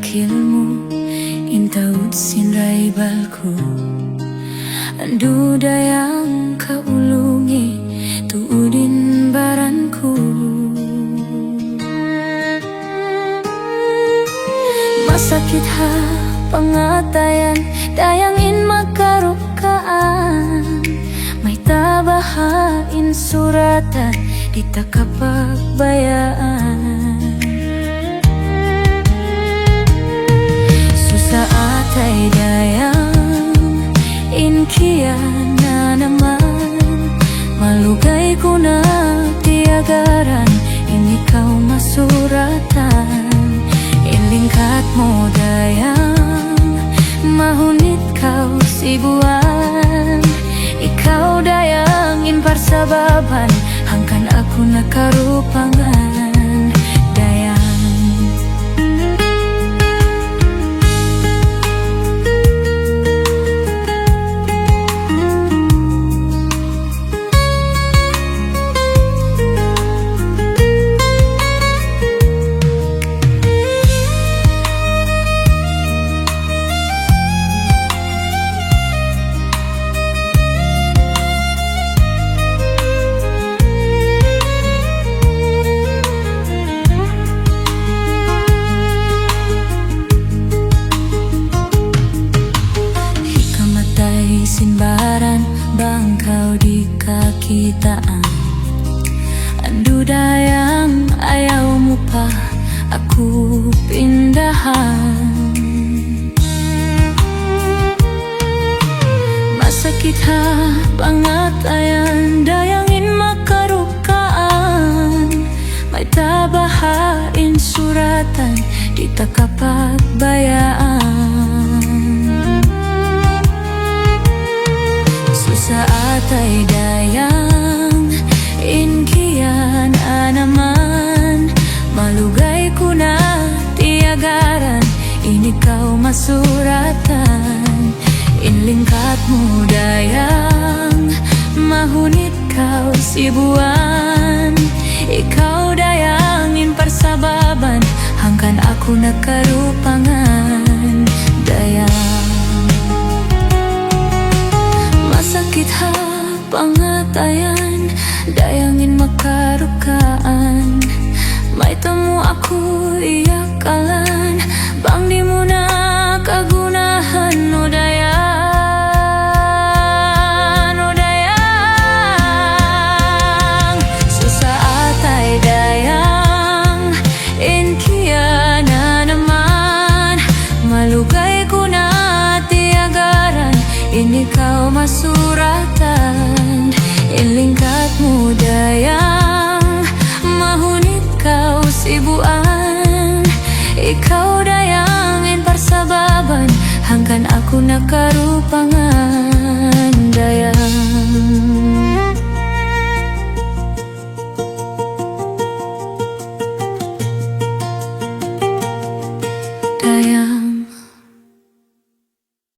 kilmu intaud sinrai balku andu dayang kaulungi tuudin baranku masakit ha pangatayan dayangin makarukaan may tabahain suratan di takapagbayaan susah atay dayang inkiya na naman malugay ko na tiagaran inikaw masuratan inlingkat mo dayang mahunit kau sibuan ikaw dayang inparsababan hangkan aku nakarupangan dayang sinbaran bangkau di kakitaan andu dayang ayaw mo pa aku pindahan masakit ha pangatayan dayangin makarukaan may tabahain suratan di takapagbayaan sa atay dayang inkiyan naman malugay ko na tiagaran inikaw masuratan inlingkat mo dayang mahunit kau sibuan ikaw dayang inparsababan hangkan aku nakarupangan dayang sakit ha pangatayan dayangin makarukaan may temu aku iyakalan bang di mo na kagunahan o dayang susah atay dayang inkiya na naman malugay ko na tiagaran inikaw masuratan inlingkat mo dayang mahunit kau sibuan ikaw dayang inparsababan hangkan aku nakarupangan dayang dayang